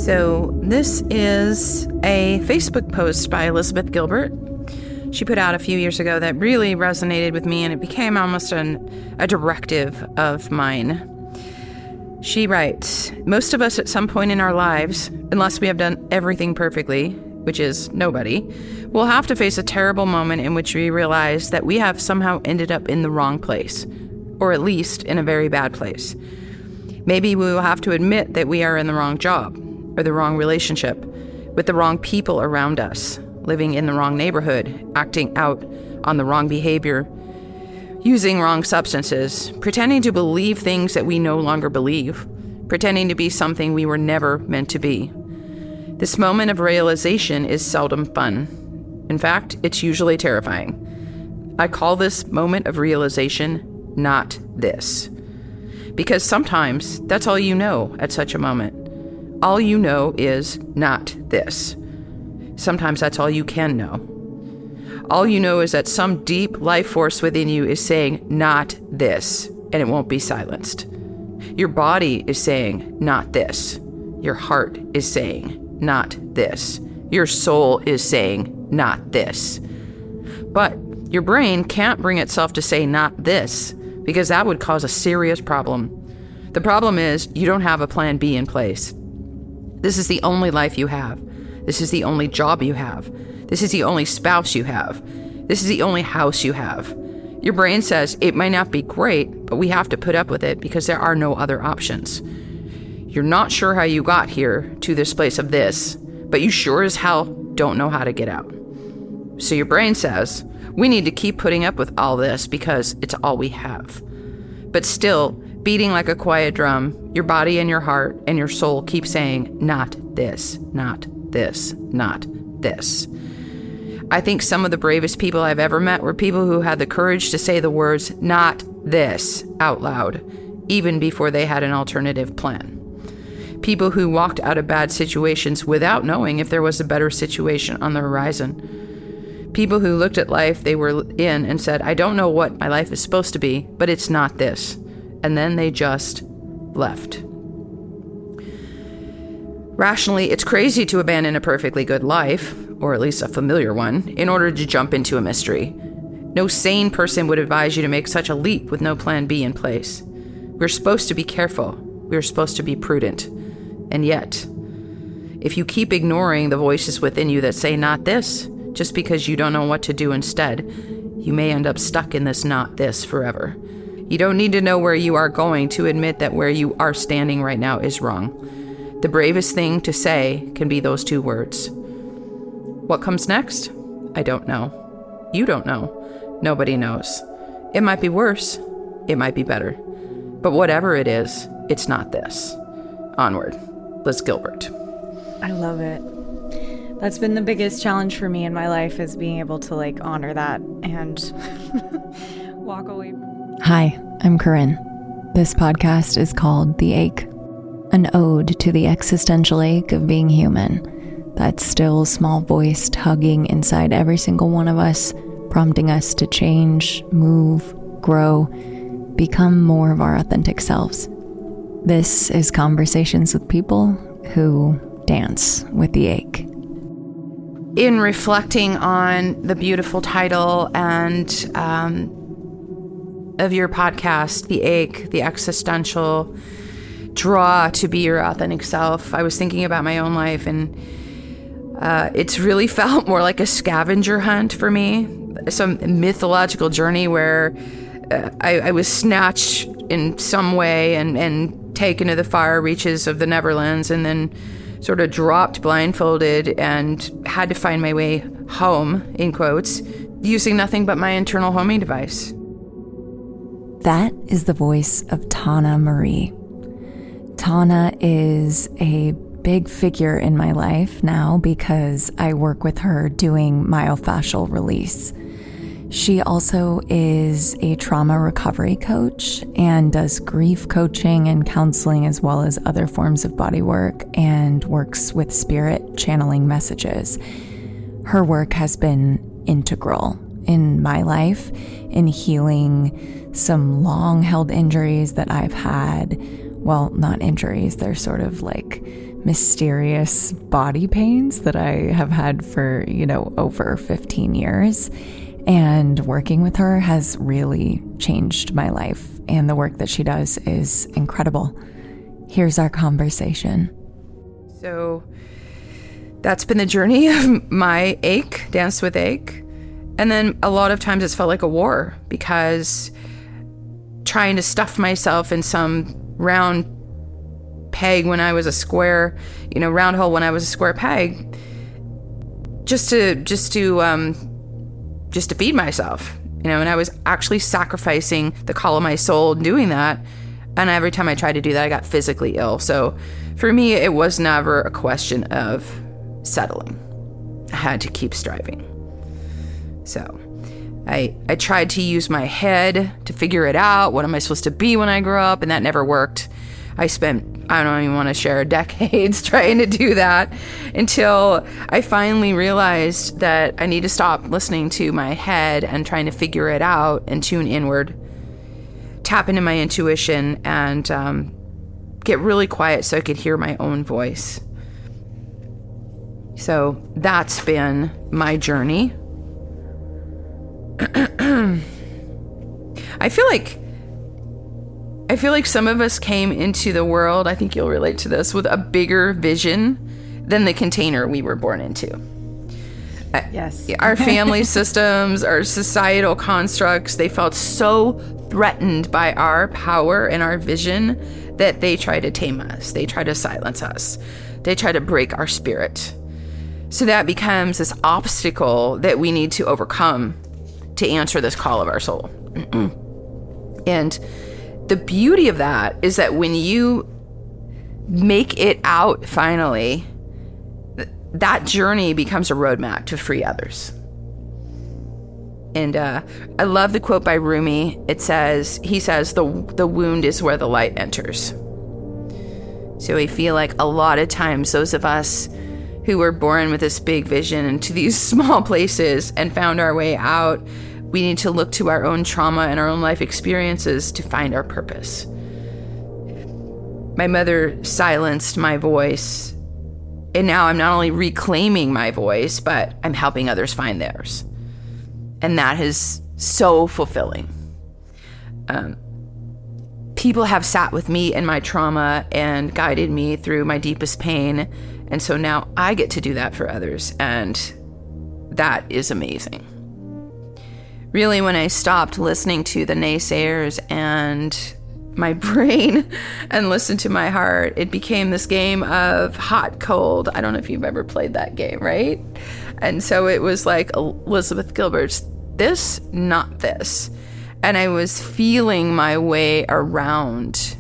So this is a Facebook post by Elizabeth Gilbert. She put out a few years ago that really resonated with me, and it became almost a directive of mine. She writes, most of us at some point in our lives, unless we have done everything perfectly, which is nobody, will have to face a terrible moment in which we realize that we have somehow ended up in the wrong place, or at least in a very bad place. Maybe we will have to admit that we are in the wrong job, or the wrong relationship, with the wrong people around us, living in the wrong neighborhood, acting out on the wrong behavior, using wrong substances, pretending to believe things that we no longer believe, pretending to be something we were never meant to be. This moment of realization is seldom fun. In fact, it's usually terrifying. I call this moment of realization not this. Because sometimes that's all you know at such a moment. All you know is not this. Sometimes that's all you can know. All you know is that some deep life force within you is saying, not this, and it won't be silenced. Your body is saying, not this. Your heart is saying, not this. Your soul is saying, not this. But your brain can't bring itself to say, not this, because that would cause a serious problem. The problem is you don't have a plan B in place. This is the only life you have. This is the only job you have. This is the only spouse you have. This is the only house you have. Your brain says it might not be great, but we have to put up with it because there are no other options. You're not sure how you got here to this place of this, but you sure as hell don't know how to get out. So your brain says, we need to keep putting up with all this because it's all we have. But still, beating like a quiet drum, your body and your heart and your soul keep saying, not this, not this, not this. I think some of the bravest people I've ever met were people who had the courage to say the words, not this, out loud, even before they had an alternative plan. People who walked out of bad situations without knowing if there was a better situation on the horizon. People who looked at life they were in and said, I don't know what my life is supposed to be, but it's not this. And then they just left. Rationally, it's crazy to abandon a perfectly good life, or at least a familiar one, in order to jump into a mystery. No sane person would advise you to make such a leap with no plan B in place. We're supposed to be careful. We're supposed to be prudent. And yet, if you keep ignoring the voices within you that say not this, just because you don't know what to do instead, you may end up stuck in this not this forever. You don't need to know where you are going to admit that where you are standing right now is wrong. The bravest thing to say can be those two words. What comes next? I don't know. You don't know. Nobody knows. It might be worse. It might be better. But whatever it is, it's not this. Onward. Liz Gilbert. I love it. That's been the biggest challenge for me in my life, is being able to honor that and walk away. Hi, I'm Corrin. This podcast is called The Ache, an ode to the existential ache of being human. That still small voice tugging inside every single one of us, prompting us to change, move, grow, become more of our authentic selves. This is conversations with people who dance with the ache. In reflecting on the beautiful title and of your podcast, The Ache, the existential draw to be your authentic self, I was thinking about my own life, and it's really felt more like a scavenger hunt for me, some mythological journey where I was snatched in some way and taken to the far reaches of the Neverlands, and then sort of dropped blindfolded and had to find my way home, in quotes, using nothing but my internal homing device. That is the voice of Tana Marie. Tana is a big figure in my life now because I work with her doing myofascial release. She also is a trauma recovery coach and does grief coaching and counseling, as well as other forms of body work, and works with spirit channeling messages. Her work has been integral in my life in healing some long-held injuries that I've had well, not injuries, they're sort of like mysterious body pains that I have had for, over 15 years. And working with her has really changed my life. And the work that she does is incredible. Here's our conversation. So that's been the journey of my ache, Dance with Ache. And then a lot of times it's felt like a war, because trying to stuff myself in some round peg when I was a square, round hole when I was a square peg, just to feed myself, and I was actually sacrificing the call of my soul doing that. And every time I tried to do that, I got physically ill. So for me, it was never a question of settling. I had to keep striving. So I tried to use my head to figure it out. What am I supposed to be when I grow up? And that never worked. I spent, I don't even want to share, decades trying to do that, until I finally realized that I need to stop listening to my head and trying to figure it out and tune inward, tap into my intuition, and get really quiet so I could hear my own voice. So that's been my journey. I feel like some of us came into the world, I think you'll relate to this, with a bigger vision than the container we were born into. Yes. Our family systems, our societal constructs, they felt so threatened by our power and our vision that they try to tame us. They try to silence us. They try to break our spirit. So that becomes this obstacle that we need to overcome to answer this call of our soul. And the beauty of that is that when you make it out finally, that journey becomes a roadmap to free others. And I love the quote by Rumi. He says, the wound is where the light enters. So I feel like a lot of times those of us who were born with this big vision into these small places and found our way out, we need to look to our own trauma and our own life experiences to find our purpose. My mother silenced my voice, and now I'm not only reclaiming my voice, but I'm helping others find theirs. And that is so fulfilling. People have sat with me in my trauma and guided me through my deepest pain. And so now I get to do that for others. And that is amazing. Really, when I stopped listening to the naysayers and my brain and listened to my heart, it became this game of hot, cold. I don't know if you've ever played that game, right? And so it was like Elizabeth Gilbert's this, not this. And I was feeling my way around.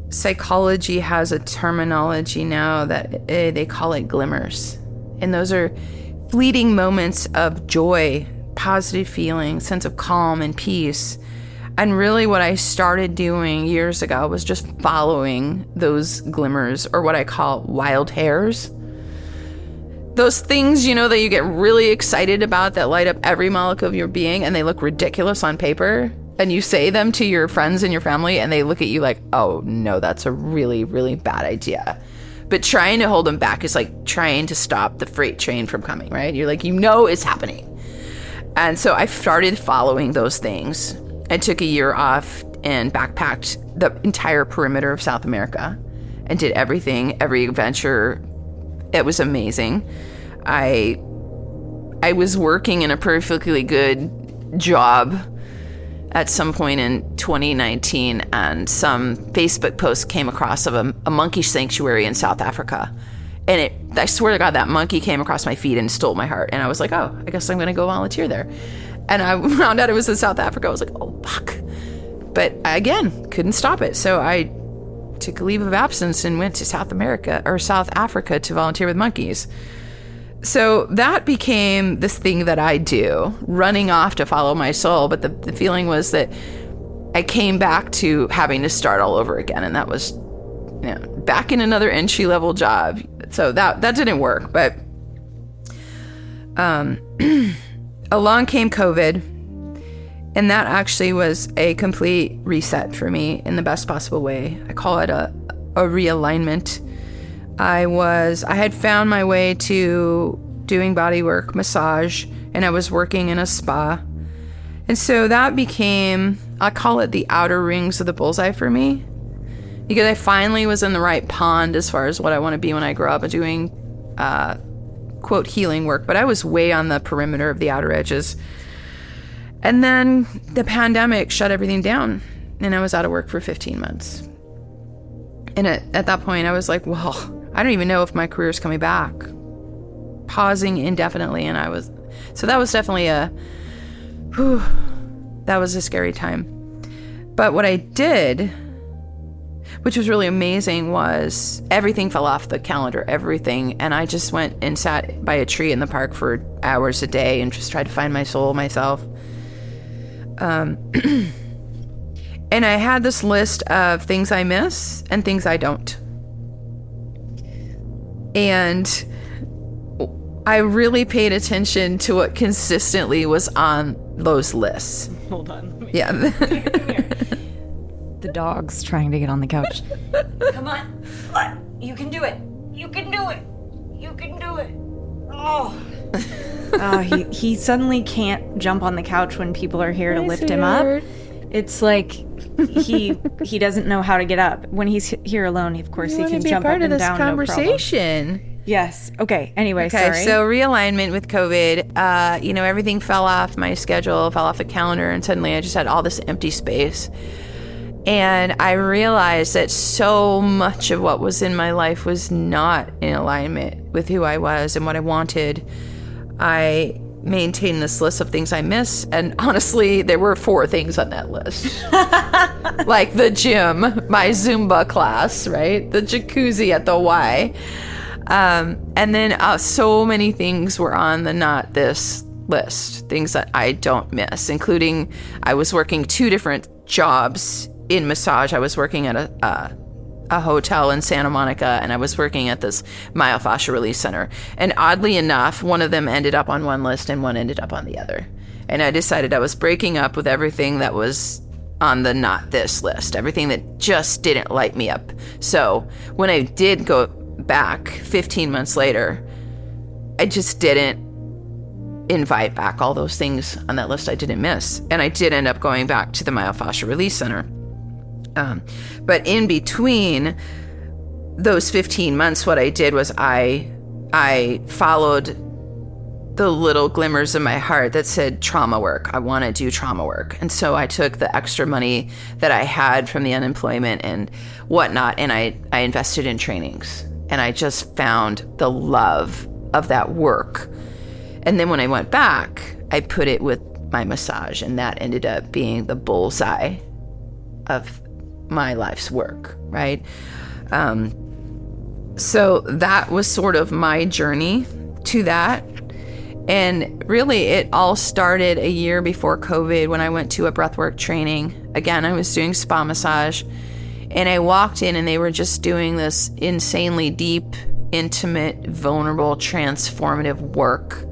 Psychology has a terminology now that they call it glimmers. And those are fleeting moments of joy, positive feeling, sense of calm and peace. And really what I started doing years ago was just following those glimmers, or what I call wild hairs. Those things, that you get really excited about, that light up every molecule of your being, and they look ridiculous on paper. And you say them to your friends and your family, and they look at you like, oh no, that's a really, really bad idea. But trying to hold them back is like trying to stop the freight train from coming, right? You're like, it's happening. And so I started following those things. I took a year off and backpacked the entire perimeter of South America and did everything, every adventure. It was amazing. I was working in a perfectly good job at some point in 2019, and some Facebook post came across of a monkey sanctuary in South Africa. And I swear to God, that monkey came across my feed and stole my heart. And I was like, oh, I guess I'm going to go volunteer there. And I found out it was in South Africa. I was like, oh, fuck. But again, couldn't stop it. So I took a leave of absence and went to South Africa to volunteer with monkeys. So that became this thing that I do, running off to follow my soul. But the feeling was that I came back to having to start all over again. And that was, back in another entry-level job. So that didn't work. But along came COVID. And that actually was a complete reset for me in the best possible way. I call it a realignment. I had found my way to doing bodywork, massage, and I was working in a spa. And so that became, I call it the outer rings of the bullseye for me, because I finally was in the right pond as far as what I want to be when I grow up doing, quote, healing work. But I was way on the perimeter of the outer edges. And then the pandemic shut everything down, and I was out of work for 15 months. And at that point, I was like, well, I don't even know if my career is coming back. Pausing indefinitely, so that was definitely that was a scary time. But what I did, which was really amazing, was everything fell off the calendar, everything. And I just went and sat by a tree in the park for hours a day and just tried to find my soul myself. And I had this list of things I miss and things I don't. And I really paid attention to what consistently was on those lists. Hold on. Yeah. The dog's trying to get on the couch. Come on. You can do it. You can do it. You can do it. Oh. He suddenly can't jump on the couch when people are here to lift him up. It's like he doesn't know how to get up. When he's here alone, of course, he can jump up and down. You want to be a part of this conversation. Yes. Okay. Anyway, sorry. So realignment with COVID, everything fell off my schedule, fell off the calendar, and suddenly I just had all this empty space. And I realized that so much of what was in my life was not in alignment with who I was and what I wanted. I maintained this list of things I miss, and honestly, there were 4 things on that list. Like the gym, my Zumba class, right? The jacuzzi at the Y. And then so many things were on the not this list, things that I don't miss, including I was working 2 different jobs in massage. I was working at a hotel in Santa Monica, and I was working at this myofascial release center. And oddly enough, one of them ended up on one list and one ended up on the other. And I decided I was breaking up with everything that was on the not this list, everything that just didn't light me up. So when I did go back 15 months later, I just didn't invite back all those things on that list I didn't miss. And I did end up going back to the myofascial release center. But in between those 15 months, what I did was I followed the little glimmers in my heart that said trauma work. I want to do trauma work. And so I took the extra money that I had from the unemployment and whatnot, and I invested in trainings. And I just found the love of that work. And then when I went back, I put it with my massage, and that ended up being the bullseye of my life's work, right? So that was sort of my journey to that. And really, it all started a year before COVID when I went to a breathwork training. Again, I was doing spa massage, and I walked in and they were just doing this insanely deep, intimate, vulnerable, transformative work.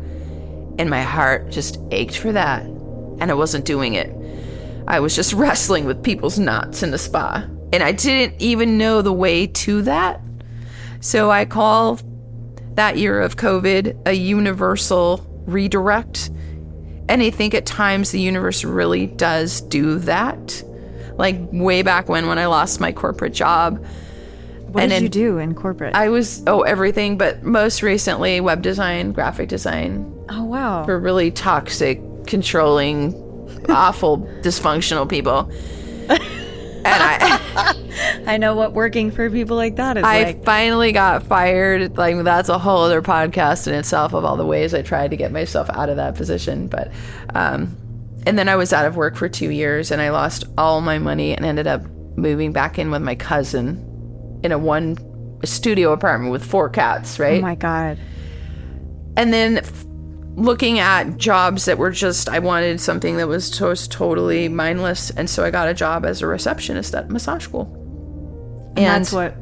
And my heart just ached for that. And I wasn't doing it. I was just wrestling with people's knots in the spa. And I didn't even know the way to that. So I call that year of COVID a universal redirect. And I think at times the universe really does do that. Like way back when I lost my corporate job. What did you do in corporate? I was, everything, but most recently web design, graphic design. Oh, wow. For really toxic, controlling, awful, dysfunctional people. And I know what working for people like that is like. I finally got fired. Like, that's a whole other podcast in itself of all the ways I tried to get myself out of that position. But, and then I was out of work for 2 years, and I lost all my money and ended up moving back in with my cousin in a studio apartment with 4 cats, right? Oh my God. And then looking at jobs that were just, I wanted something that was totally mindless. And so I got a job as a receptionist at massage school. And that's what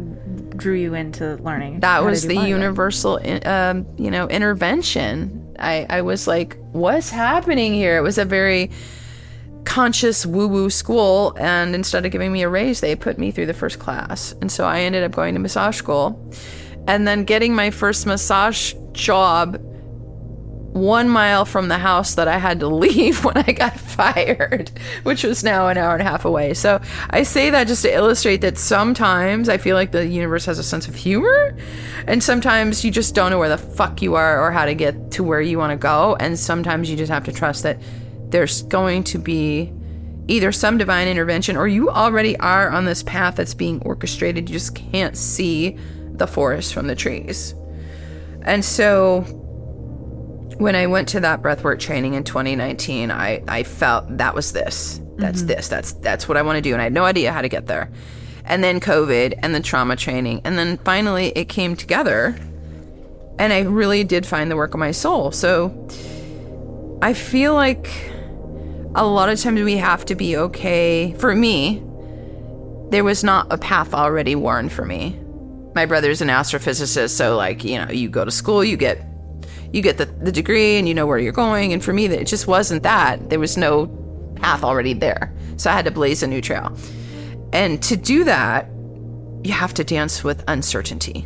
drew you into learning. That was the universal, intervention. I was like, what's happening here? It was a very conscious woo-woo school, and instead of giving me a raise, they put me through the first class. And so I ended up going to massage school and then getting my first massage job 1 mile from the house that I had to leave when I got fired, which was now an hour and a half away. So I say that just to illustrate that sometimes I feel like the universe has a sense of humor, and sometimes you just don't know where the fuck you are or how to get to where you want to go. And sometimes you just have to trust that there's going to be either some divine intervention, or you already are on this path that's being orchestrated. You just can't see the forest from the trees. And so when I went to that breathwork training in 2019, I felt that was this. That's what I want to do. And I had no idea how to get there. And then COVID and the trauma training. And then finally it came together. And I really did find the work of my soul. So I feel like a lot of times we have to be okay. For me, there was not a path already worn for me. My brother's an astrophysicist. So like, you know, you go to school, you get the degree and you know where you're going. And for me, it just wasn't that. There was no path already there. So I had to blaze a new trail. And to do that, you have to dance with uncertainty.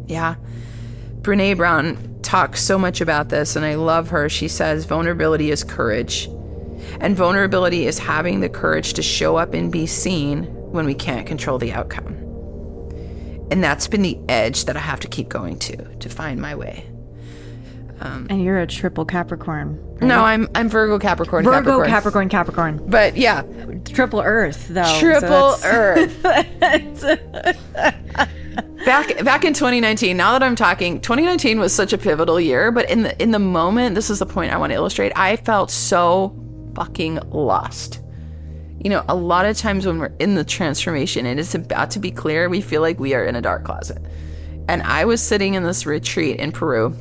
Yeah. Brene Brown talks so much about this, and I love her. She says, vulnerability is courage. And vulnerability is having the courage to show up and be seen when we can't control the outcome. And that's been the edge that I have to keep going to find my way. And you're a triple Capricorn. Right? No, I'm Virgo, Capricorn, Capricorn. But yeah. Triple Earth, though. Triple Earth. Back in 2019, now that I'm talking, 2019 was such a pivotal year, but in the moment, this is the point I want to illustrate, I felt so fucking lost. You know, a lot of times when we're in the transformation and it's about to be clear, we feel like we are in a dark closet. And I was sitting in this retreat in Peru,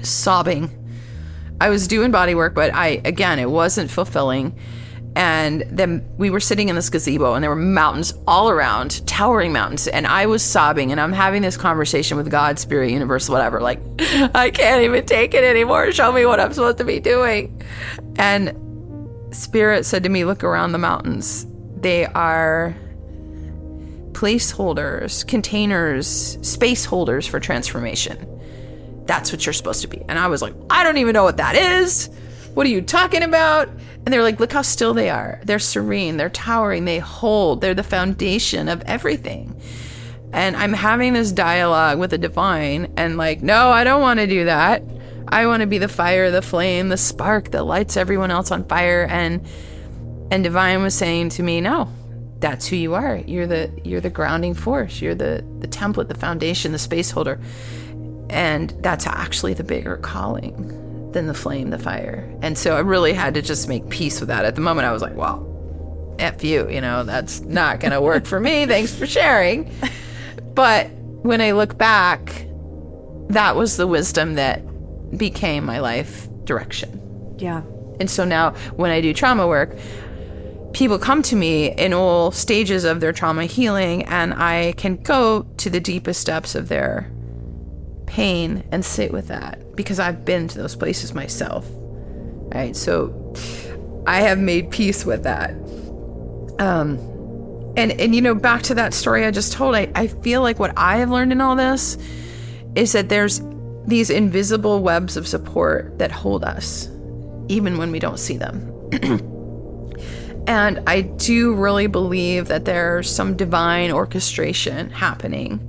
sobbing. I was doing body work, but it wasn't fulfilling. And then we were sitting in this gazebo and there were mountains all around, towering mountains. And I was sobbing and I'm having this conversation with God, spirit, universe, whatever. Like, I can't even take it anymore. Show me what I'm supposed to be doing. And spirit said to me, look around the mountains. They are placeholders, containers, space holders for transformation. That's what you're supposed to be. And I was like, I don't even know what that is. What are you talking about? And they're like, look how still they are. They're serene. They're towering. They hold. They're the foundation of everything. And I'm having this dialogue with the divine and like, no, I don't want to do that. I want to be the fire, the flame, the spark that lights everyone else on fire. And divine was saying to me, no, that's who you are. You're the grounding force. You're the template, the foundation, the space holder. And that's actually the bigger calling than the flame, the fire. And so I really had to just make peace with that. At the moment, I was like, well, F you, that's not going to work for me. Thanks for sharing. But when I look back, that was the wisdom that became my life direction. Yeah. And so now when I do trauma work, people come to me in all stages of their trauma healing, and I can go to the deepest depths of their pain and sit with that because I've been to those places myself, right? So I have made peace with that. And back to that story I just told, I feel like what I have learned in all this is that there's these invisible webs of support that hold us even when we don't see them. And I do really believe that there's some divine orchestration happening.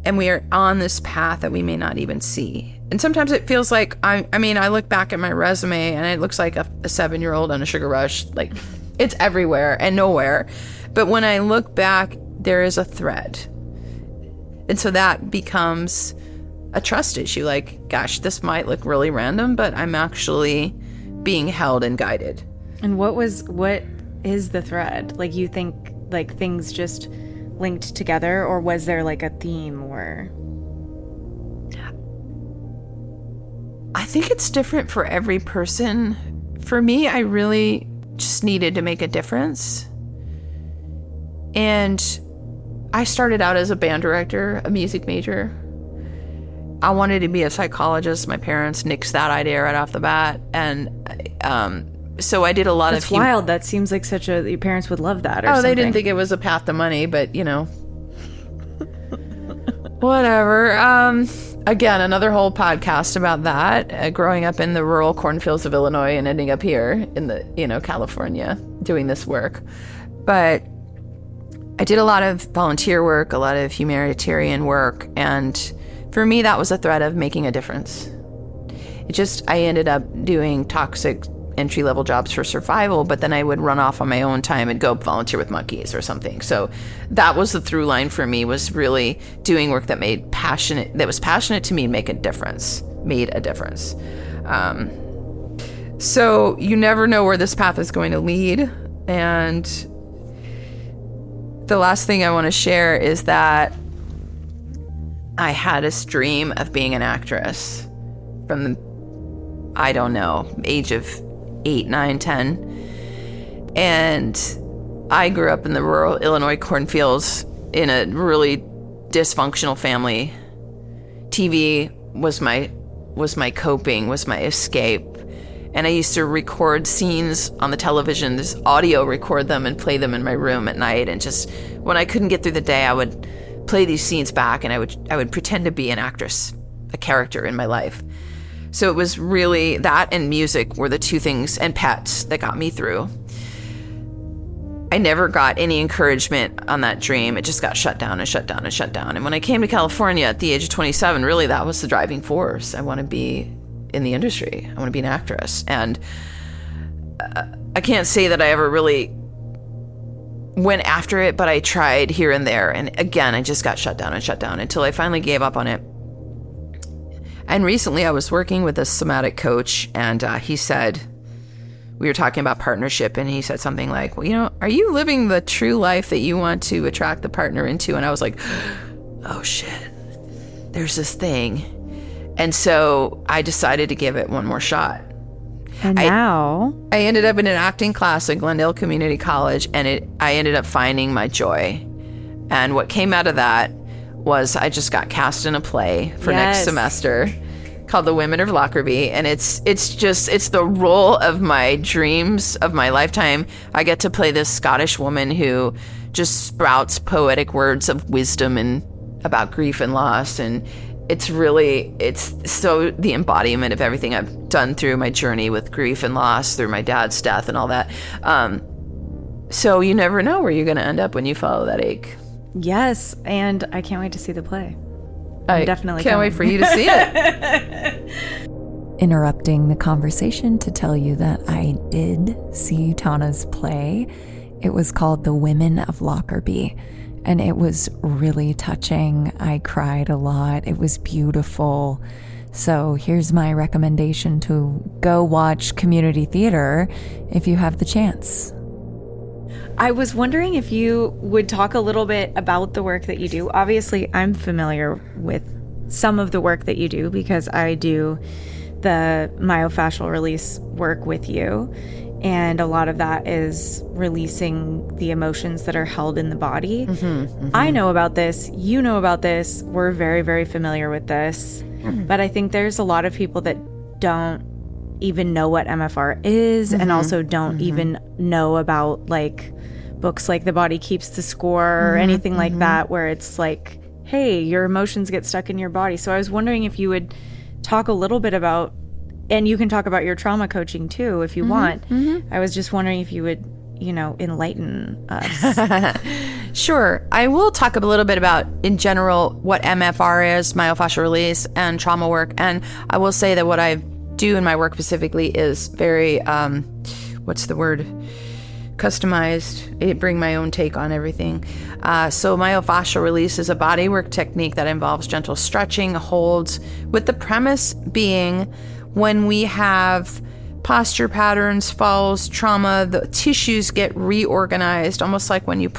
And we are on this path that we may not even see. And sometimes it feels like, I look back at my resume and it looks like a 7-year-old on a sugar rush. Like, it's everywhere and nowhere. But when I look back, there is a thread. And so that becomes a trust issue. Like, gosh, this might look really random, but I'm actually being held and guided. And what is the thread? Like, you think like things just linked together, or was there like a theme? Or I think it's different for every person. For me, I really just needed to make a difference. And I started out as a band director, a music major. I wanted to be a psychologist. My parents nixed that idea right off the bat. And so I did a lot That's wild. That seems like your parents would love that or something. They didn't think it was a path to money, but whatever. Again, another whole podcast about that, growing up in the rural cornfields of Illinois and ending up here in the, California doing this work. But I did a lot of volunteer work, a lot of humanitarian work. And for me, that was a thread of making a difference. I ended up doing toxic entry-level jobs for survival, but then I would run off on my own time and go volunteer with monkeys or something. So that was the through line for me, was really doing work that was passionate to me and made a difference. So you never know where this path is going to lead. And the last thing I want to share is that I had this dream of being an actress from the, age of 8, 9, 10. And I grew up in the rural Illinois cornfields in a really dysfunctional family. TV was my coping, was my escape. And I used to record scenes on the television, this audio record them and play them in my room at night. And just when I couldn't get through the day, I would play these scenes back and I would pretend to be an actress, a character in my life. So it was really that and music were the two things, and pets, that got me through. I never got any encouragement on that dream. It just got shut down and shut down and shut down. And when I came to California at the age of 27, really that was the driving force. I want to be in the industry. I want to be an actress. And I can't say that I ever really went after it, but I tried here and there. And again, I just got shut down until I finally gave up on it. And recently I was working with a somatic coach, and he said, we were talking about partnership, and he said something like, well, are you living the true life that you want to attract the partner into? And I was like, oh shit, there's this thing. And so I decided to give it one more shot. And now I ended up in an acting class at Glendale Community College, and I ended up finding my joy. And what came out of that was I just got cast in a play for next semester called The Women of Lockerbie, and it's the role of my dreams of my lifetime. I get to play this Scottish woman who just sprouts poetic words of wisdom and about grief and loss, and it's so the embodiment of everything I've done through my journey with grief and loss, through my dad's death and all that. So you never know where you're going to end up when you follow that ache. Yes, and I can't wait to see the play. I definitely can't wait for you to see it. Interrupting the conversation to tell you that I did see Tana's play. It was called The Women of Lockerbie, and it was really touching. I cried a lot. It was beautiful. So here's my recommendation to go watch community theater if you have the chance. I was wondering if you would talk a little bit about the work that you do. Obviously, I'm familiar with some of the work that you do because I do the myofascial release work with you. And a lot of that is releasing the emotions that are held in the body. I know about this. You know about this. We're very, very familiar with this. But I think there's a lot of people that don't even know what MFR is and also don't even know about like books like The Body Keeps the Score or anything like that, where it's like, hey, your emotions get stuck in your body. So I was wondering if you would talk a little bit about, and you can talk about your trauma coaching too if you want. I was just wondering if you would, enlighten us. Sure. I will talk a little bit about, in general, what MFR is, myofascial release, and trauma work. And I will say that what I do in my work specifically is very, customized. I bring my own take on everything. So myofascial release is a bodywork technique that involves gentle stretching, holds, with the premise being when we have posture patterns, falls, trauma, the tissues get reorganized, almost like when you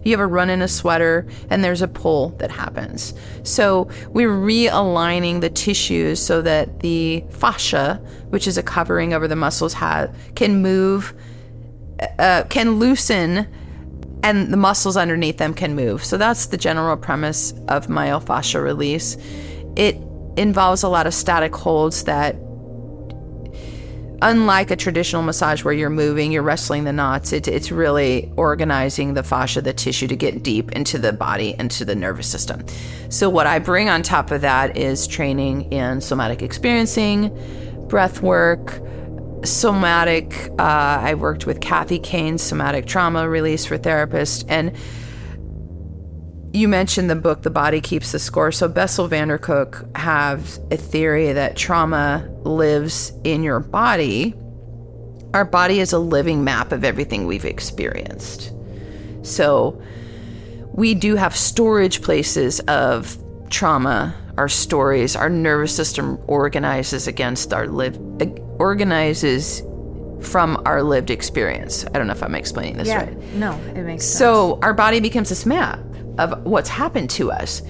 you have a run in a sweater and there's a pull that happens. So we're realigning the tissues so that the fascia, which is a covering over the muscles, can move, can loosen, and the muscles underneath them can move. So that's the general premise of myofascial release. It involves a lot of static holds that unlike a traditional massage where you're moving, you're wrestling the knots, it's really organizing the fascia, the tissue, to get deep into the body, into the nervous system. So what I bring on top of that is training in somatic experiencing, breath work, somatic. I worked with Kathy Kane's somatic trauma release for therapists. And you mentioned the book, The Body Keeps the Score. So Bessel van der Kolk has a theory that trauma lives in your body. Our body is a living map of everything we've experienced. So we do have storage places of trauma, our stories. Our nervous system organizes from our lived experience. I don't know if I'm explaining this right. No, it makes sense. So our body becomes this map of what's happened to us.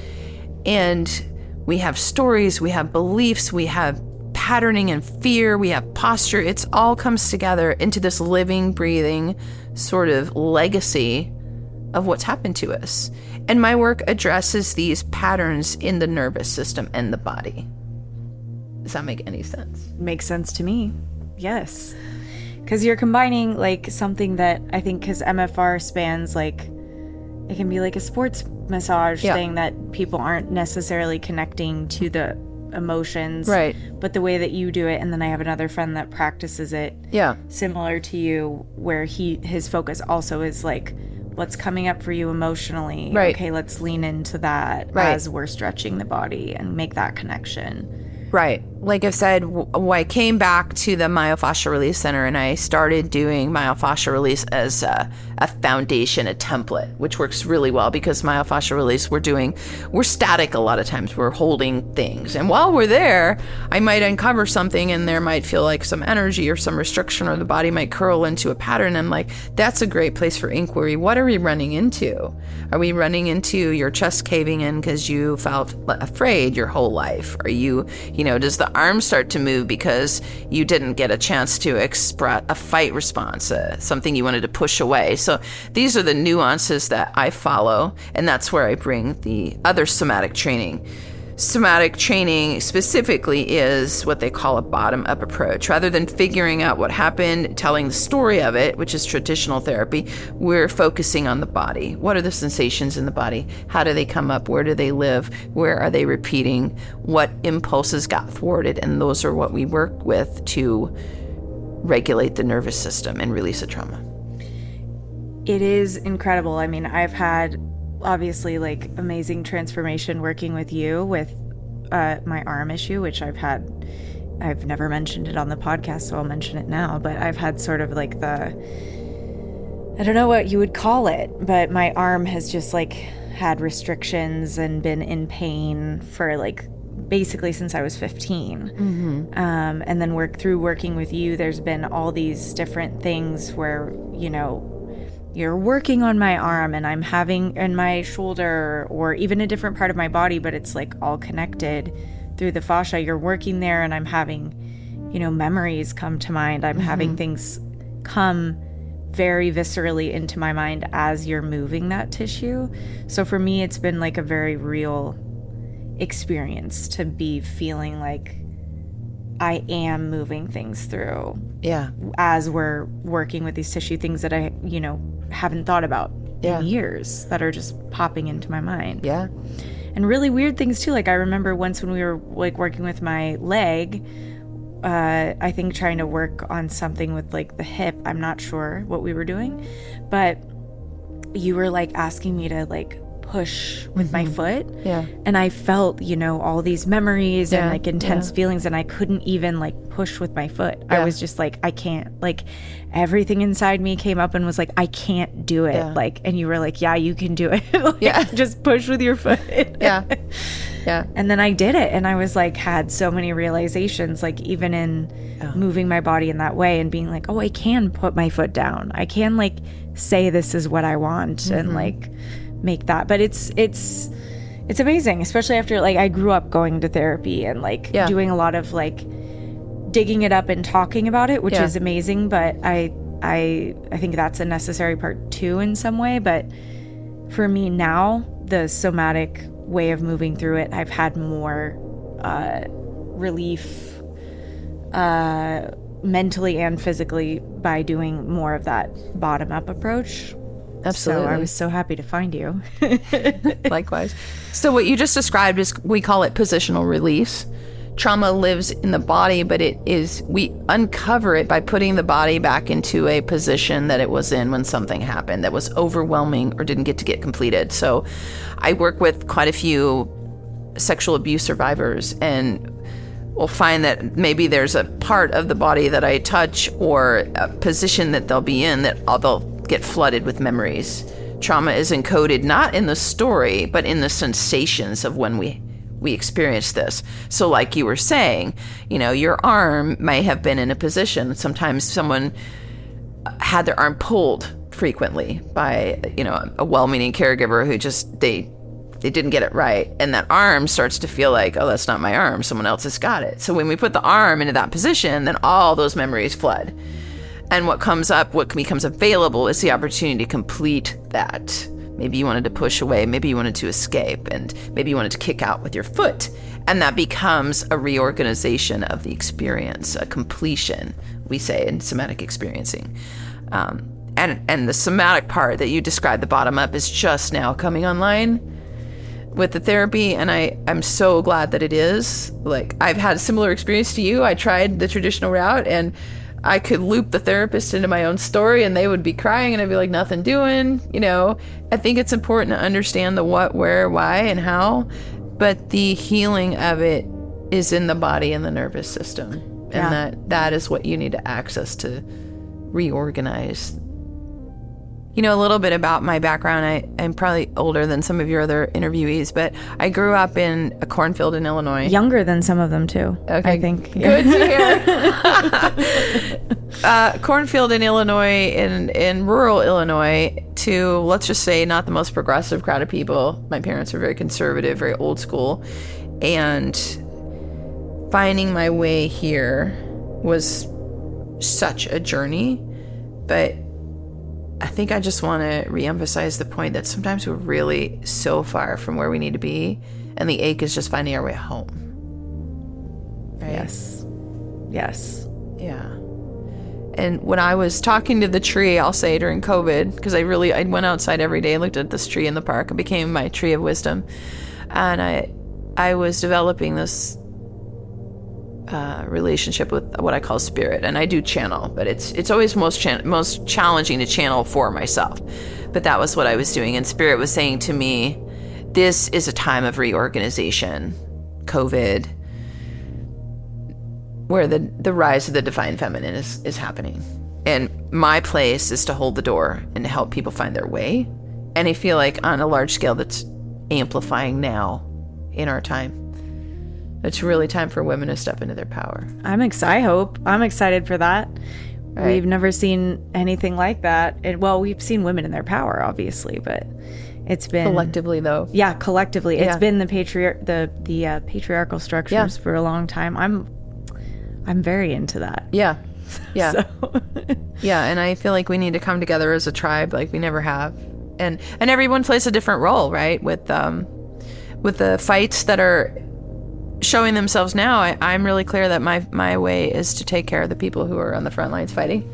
And we have stories, we have beliefs, we have patterning and fear, we have posture. It's all comes together into this living, breathing sort of legacy of what's happened to us. And my work addresses these patterns in the nervous system and the body. Does that make any sense? Makes sense to me. Yes. Because you're combining like something that I think, because MFR spans like, it can be like a sports massage thing that people aren't necessarily connecting to the emotions. Right. But the way that you do it, and then I have another friend that practices it similar to you, where his focus also is like, what's coming up for you emotionally. Right. Okay, let's lean into that as we're stretching the body and make that connection. Right. Like I said, I came back to the Myofascial Release Center and I started doing myofascial release as a foundation, a template, which works really well because myofascial release, we're static a lot of times. We're holding things. And while we're there, I might uncover something and there might feel like some energy or some restriction, or the body might curl into a pattern. I'm like, that's a great place for inquiry. What are we running into? Are we running into your chest caving in because you felt afraid your whole life? Are you does the arm start to move because you didn't get a chance to express a fight response, something you wanted to push away? So these are the nuances that I follow, and that's where I bring the other somatic training. Somatic training specifically is what they call a bottom-up approach. Rather than figuring out what happened, telling the story of it, which is traditional therapy, we're focusing on the body. What are the sensations in the body? How do they come up? Where do they live? Where are they repeating? What impulses got thwarted? And those are what we work with to regulate the nervous system and release a trauma. It is incredible. I mean, I've had obviously like amazing transformation working with you with my arm issue, which I've never mentioned it on the podcast, so I'll mention it now, but I've had sort of like I don't know what you would call it, but my arm has just like had restrictions and been in pain for like basically since I was 15. Mm-hmm. And then working with you, there's been all these different things where, you're working on my arm and I'm having in my shoulder or even a different part of my body, but it's like all connected through the fascia. You're working there and I'm having, memories come to mind. I'm having things come very viscerally into my mind as you're moving that tissue. So for me, it's been like a very real experience to be feeling like I am moving things through. Yeah. As we're working with these tissue things that I, haven't thought about in years that are just popping into my mind. Yeah. And really weird things too. Like I remember once when we were like working with my leg, I think trying to work on something with like the hip. I'm not sure what we were doing, but you were like asking me to like push with my foot. Yeah. And I felt, all these memories and like intense feelings, and I couldn't even like push with my foot. Yeah. I was just like, I can't. Like everything inside me came up and was like, I can't do it. Yeah. Like, and you were like, yeah, you can do it. Like, just push with your foot. Yeah. Yeah. And then I did it, and I was like, had so many realizations, like even in moving my body in that way and being like, oh, I can put my foot down. I can like say this is what I want and like make that. But it's amazing, especially after like I grew up going to therapy and like doing a lot of like digging it up and talking about it, which is amazing. But I think that's a necessary part too in some way. But for me now, the somatic way of moving through it, I've had more relief, mentally and physically by doing more of that bottom-up approach. Absolutely. So I was so happy to find you. Likewise. So what you just described is, we call it positional release. Trauma lives in the body, but we uncover it by putting the body back into a position that it was in when something happened that was overwhelming or didn't get completed. So I work with quite a few sexual abuse survivors, and we'll find that maybe there's a part of the body that I touch or a position that they'll be in that they'll get flooded with memories. Trauma is encoded not in the story, but in the sensations of when we experience this. So like you were saying, your arm may have been in a position. Sometimes someone had their arm pulled frequently by, a well-meaning caregiver who just, they didn't get it right. And that arm starts to feel like, oh, that's not my arm. Someone else has got it. So when we put the arm into that position, then all those memories flood. And what becomes available is the opportunity to complete that. Maybe you wanted to push away, maybe you wanted to escape, and maybe you wanted to kick out with your foot. And that becomes a reorganization of the experience, a completion, we say in somatic experiencing. And the somatic part that you described, the bottom up, is just now coming online with the therapy, and I'm so glad that it is. Like, I've had a similar experience to you. I tried the traditional route, and I could loop the therapist into my own story, and they would be crying, and I'd be like, nothing doing. I think it's important to understand the what, where, why, and how, but the healing of it is in the body and the nervous system. And that is what you need to access to reorganize. A little bit about my background. I'm probably older than some of your other interviewees, but I grew up in a cornfield in Illinois. Younger than some of them, too. Okay. I think. Good to hear. Cornfield in Illinois, in rural Illinois, to, let's just say, not the most progressive crowd of people. My parents were very conservative, very old school. And finding my way here was such a journey. But I think I just want to reemphasize the point that sometimes we're really so far from where we need to be, and the ache is just finding our way home. Right? Yes. Yeah. And when I was talking to the tree, I'll say during COVID, because I went outside every day and looked at this tree in the park. It became my tree of wisdom. And I was developing this relationship with what I call spirit, and I do channel, but it's always most challenging to channel for myself. But that was what I was doing, and spirit was saying to me, this is a time of reorganization, COVID, where the rise of the divine feminine is happening, and my place is to hold the door and to help people find their way. And I feel like on a large scale that's amplifying now in our time. It's really time for women to step into their power. I'm excited for that. Right. We've never seen anything like that. We've seen women in their power, obviously, but it's been collectively, though. Yeah, collectively, Yeah. it's been the patriarchal structures for a long time. I'm very into that. Yeah. So. Yeah, and I feel like we need to come together as a tribe like we never have, and everyone plays a different role, right? With the fights that are showing themselves now, I'm really clear that my way is to take care of the people who are on the front lines fighting.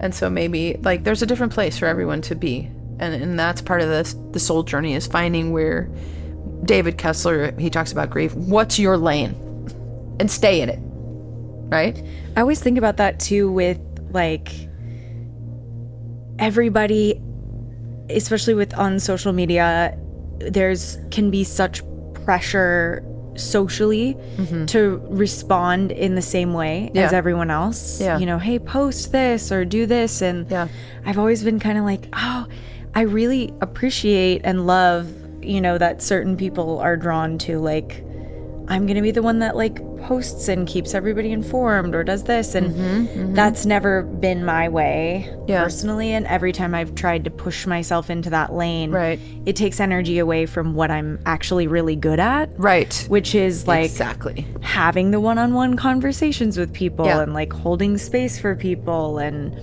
And so maybe there's a different place for everyone to be. And that's part of the soul journey, is finding where David Kessler, he talks about grief. What's your lane? And stay in it. Right? I always think about that too with everybody, especially on social media, can be such pressure socially to respond in the same way as everyone else. Hey, post this or do this. And I've always been kind of like, oh, I really appreciate and love, that certain people are drawn to I'm gonna be the one that posts and keeps everybody informed or does this, and that's never been my way personally. And every time I've tried to push myself into that lane, it takes energy away from what I'm actually really good at, which is exactly having the one-on-one conversations with people and holding space for people and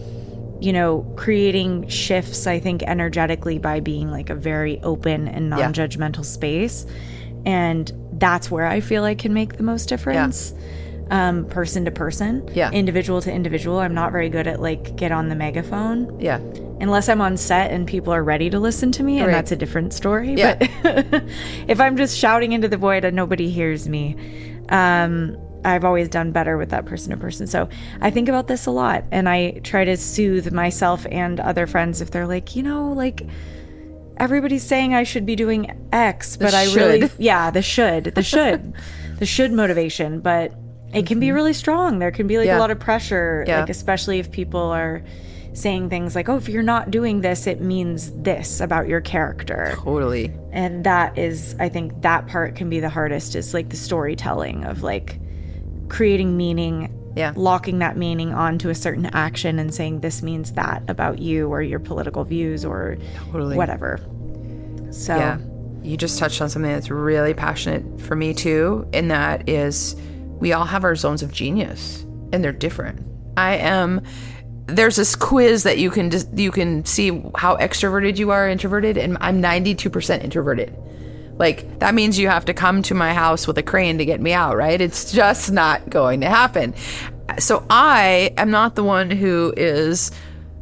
creating shifts, I think, energetically by being a very open and non-judgmental space. And that's where I feel I can make the most difference. person to person, Yeah. individual to individual. I'm not very good at like get on the megaphone. Yeah. Unless I'm on set and people are ready to listen to me, and Right. that's a different story. Yeah. But if I'm just shouting into the void and nobody hears me, I've always done better with that person to person. So I think about this a lot, and I try to soothe myself and other friends if they're like, like everybody's saying I should be doing X, but I really, the should motivation, but it can be really strong. There can be like a lot of pressure, like especially if people are saying things like, oh, if you're not doing this, it means this about your character. Totally. And that is, I think that part can be the hardest, is like the storytelling of like creating meaning, locking that meaning onto a certain action and saying this means that about you or your political views or whatever. So you just touched on something that's really passionate for me too, and that is we all have our zones of genius, and they're different. There's this quiz that you can see how extroverted you are, introverted, and I'm 92% introverted. Like, that means you have to come to my house with a crane to get me out, right? It's just not going to happen. So I am not the one who is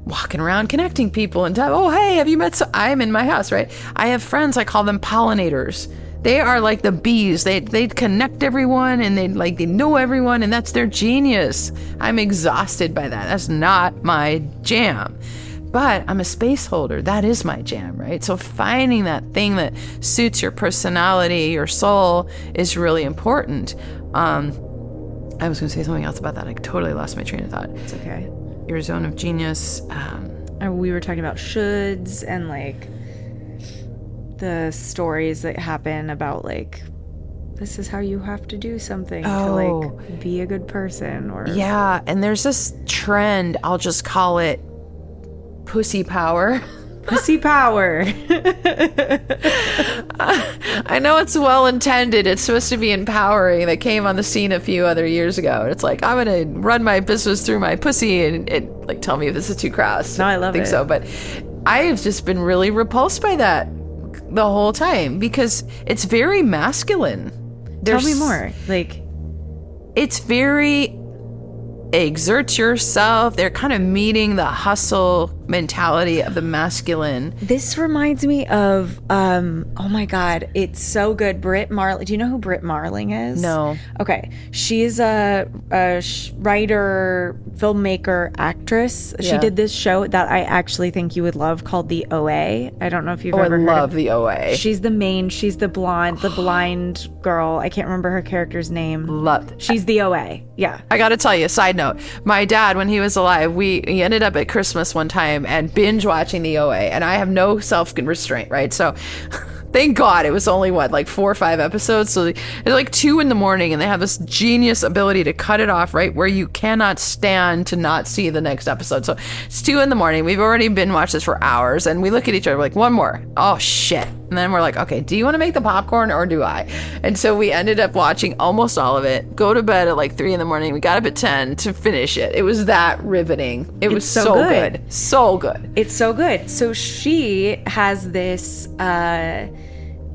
walking around connecting people and oh, hey, have you met? So I'm in my house, right? I have friends, I call them pollinators. They are like the bees. They connect everyone, and they know everyone, and that's their genius. I'm exhausted by that. That's not my jam. But I'm a space holder. That is my jam, right? So finding that thing that suits your personality, your soul, is really important. I was going to say something else about that. I totally lost my train of thought. It's okay. Your zone of genius. We were talking about shoulds and like the stories that happen about like, this is how you have to do something to like be a good person, or and there's this trend, I'll just call it pussy power. Pussy power. I know it's well intended. It's supposed to be empowering. That came on the scene a few other years ago. It's like, I'm gonna run my business through my pussy, and like, tell me if this is too crass. No, I love it. I think so, but I've just been really repulsed by that the whole time, because it's very masculine. Tell me more. Like, it's very exert yourself. They're kind of meeting the hustle mentality of the masculine. This reminds me of oh my god, it's so good. Britt Marling. Do you know who Britt Marling is? No. Okay, she's a writer, filmmaker, actress. She did this show that I actually think you would love called The OA. I don't know if you've ever heard of The OA. She's the blind girl. I can't remember her character's name. She's The OA. Yeah. I got to tell you, side note, my dad, when he was alive, he ended up at Christmas one time and binge watching the OA, and I have no self-restraint, right? So thank God it was only 4 or 5 episodes. So it's like 2 a.m, and they have this genius ability to cut it off right where you cannot stand to not see the next episode. So it's 2 a.m. We've already been watched this for hours, and we look at each other like, one more. Oh shit. And then we're like, okay, do you want to make the popcorn or do I? And so we ended up watching almost all of it, go to bed at 3 a.m. We got up at 10 to finish it. It was that riveting. It was so good. So good. It's so good. So she has this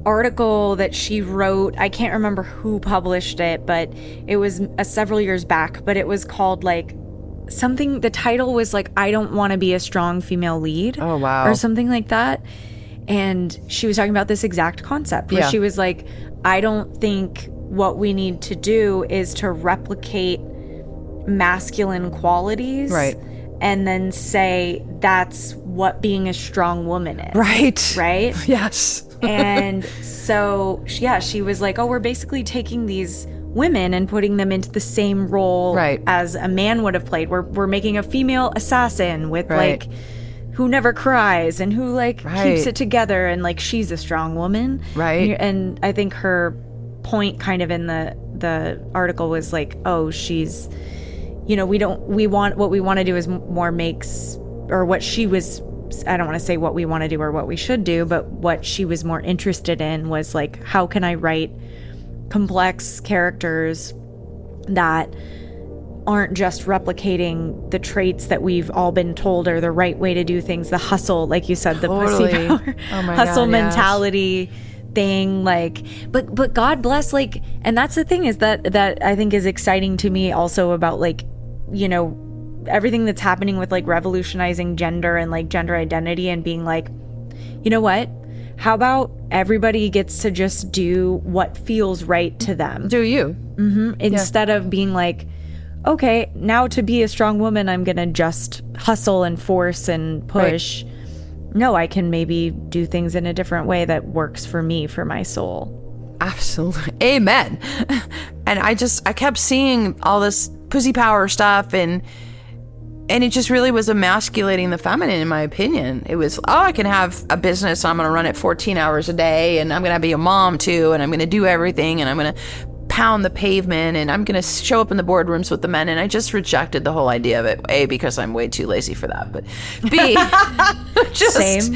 article that she wrote. I can't remember who published it, but it was several years back, but it was called something, the title was I don't want to be a strong female lead. Oh, wow. Or something like that. And she was talking about this exact concept where she was like, I don't think what we need to do is to replicate masculine qualities. Right. And then say that's what being a strong woman is. Right. Right? Yes. And so, she was like, oh, we're basically taking these women and putting them into the same role as a man would have played. We're making a female assassin with who never cries and who keeps it together, and she's a strong woman. Right. And I think her point kind of in the article was oh, she's, what we want to do is more makes, or what she was, I don't want to say what we want to do or what we should do, but what she was more interested in was how can I write complex characters that aren't just replicating the traits that we've all been told are the right way to do things, the hustle, like you said, the pussy power, hustle mentality, thing, like, but God bless, like, and that's the thing is that I think is exciting to me also about, like, you know, everything that's happening with like revolutionizing gender and like gender identity and being like, you know what? How about everybody gets to just do what feels right to them? Do you? Instead of being like, okay, now to be a strong woman, I'm going to just hustle and force and push. Right. No, I can maybe do things in a different way that works for me, for my soul. Absolutely. Amen. And I kept seeing all this pussy power stuff and it just really was emasculating the feminine, in my opinion. It was, I can have a business, I'm going to run it 14 hours a day, and I'm going to be a mom too, and I'm going to do everything, and I'm going to pound the pavement, and I'm going to show up in the boardrooms with the men. And I just rejected the whole idea of it. A, because I'm way too lazy for that, but B, just, same.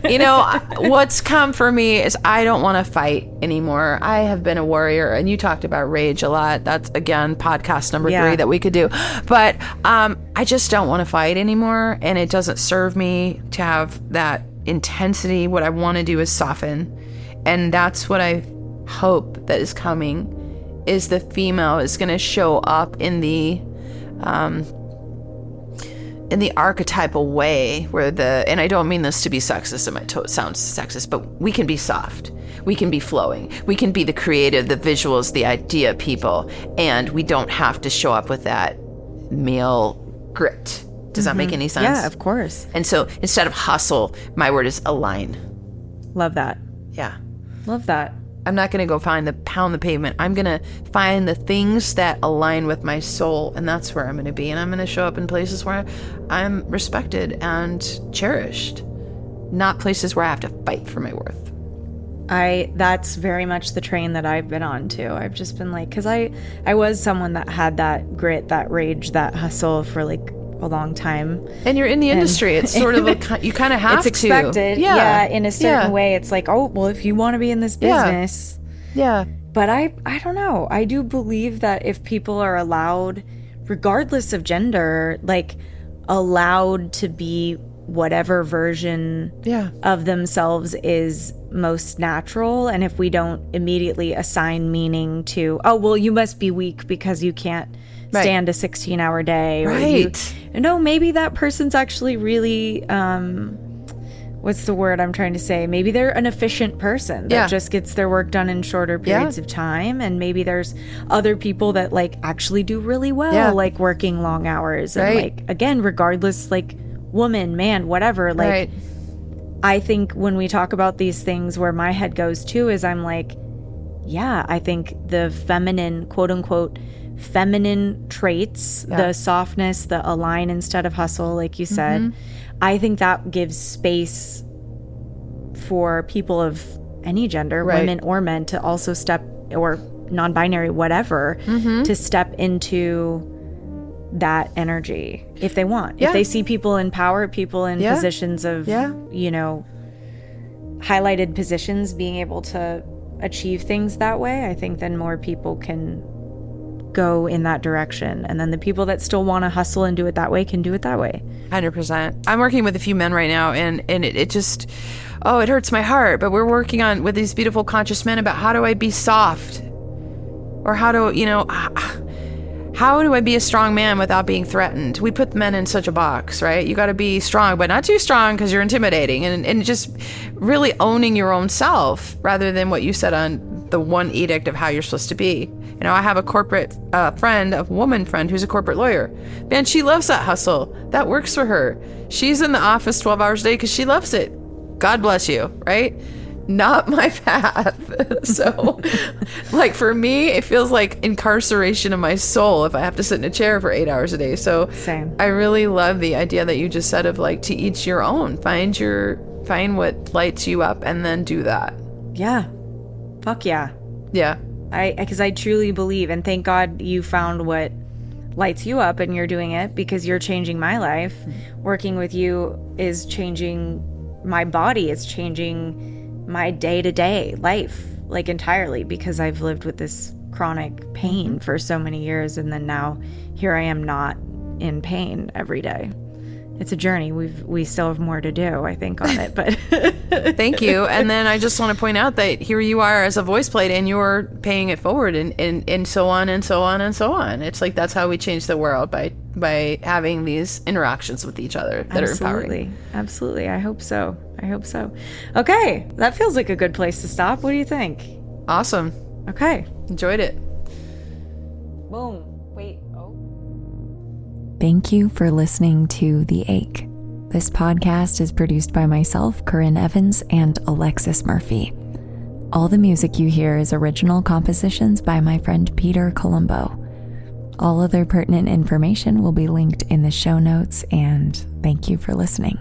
You know, what's come for me is I don't want to fight anymore. I have been a warrior, and you talked about rage a lot. That's, again, podcast number 3 that we could do. But I just don't want to fight anymore, and it doesn't serve me to have that intensity. What I want to do is soften, and that's what I hope that is coming. Is the female is going to show up in the archetypal way where and I don't mean this to be sexist, it might sound sexist, but we can be soft, we can be flowing, we can be the creative, the visuals, the idea people, and we don't have to show up with that male grit. Does that make any sense? Yeah, of course. And so instead of hustle, my word is align. Love that. Yeah. Love that. I'm not going to go pound the pavement. I'm going to find the things that align with my soul, and that's where I'm going to be. And I'm going to show up in places where I'm respected and cherished, not places where I have to fight for my worth. That's very much the train that I've been on too. I've just been like, because I was someone that had that grit, that rage, that hustle for like a long time. And you're in the industry. It's sort of you kind of have to. It's expected. Yeah, in a certain way. It's like, oh, well, if you want to be in this business. Yeah. But I don't know. I do believe that if people are allowed, regardless of gender, like allowed to be whatever version of themselves is most natural, and if we don't immediately assign meaning to, oh, well, you must be weak because you can't stand a 16-hour day. Or no, maybe that person's actually really, what's the word I'm trying to say? Maybe they're an efficient person that just gets their work done in shorter periods of time. And maybe there's other people that like actually do really well, like working long hours. And like, again, regardless, like woman, man, whatever, like, I think when we talk about these things, where my head goes to is I'm like, yeah, I think the feminine, quote unquote, feminine traits, the softness, the align instead of hustle, like you said, I think that gives space for people of any gender, women or men, to also step, or non-binary, whatever, to step into that energy if they want. If they see people in power, people in positions of, you know, highlighted positions, being able to achieve things that way, I think then more people can go in that direction. And then the people that still want to hustle and do it that way can do it that way. 100%. I'm working with a few men right now, and it just, it hurts my heart. But we're working on with these beautiful conscious men about how do I be soft, or how do, you know, how do I be a strong man without being threatened? We put men in such a box, right? You got to be strong, but not too strong because you're intimidating, and just really owning your own self rather than what you said on the one edict of how you're supposed to be. You know, I have a corporate friend, a woman friend who's a corporate lawyer. Man, she loves that hustle. That works for her. She's in the office 12 hours a day because she loves it. God bless you, right? Not my path. So, like, for me, it feels like incarceration of my soul if I have to sit in a chair for 8 hours a day. So same. I really love the idea that you just said of like, to each your own. Find what lights you up and then do that. Yeah. Fuck yeah. Yeah. Because I truly believe, and thank God you found what lights you up and you're doing it, because you're changing my life. Working with you is changing my body. It's changing my day-to-day life, like, entirely, because I've lived with this chronic pain for so many years, and then now here I am not in pain every day. it's a journey. We still have more to do, I think, on it, but Thank you. And then I just want to point out that here you are as a voice plate, and you're paying it forward, and so on and so on and so on. It's like that's how we change the world, by having these interactions with each other that are empowering. Absolutely. I hope so. Okay, that feels like a good place to stop. What do you think? Awesome. Okay. Enjoyed it. Boom. Wait. Oh. Thank you for listening to The Ache. This podcast is produced by myself, Corrin Evans, and Alexis Murphy. All the music you hear is original compositions by my friend Peter Colombo. All other pertinent information will be linked in the show notes, and thank you for listening.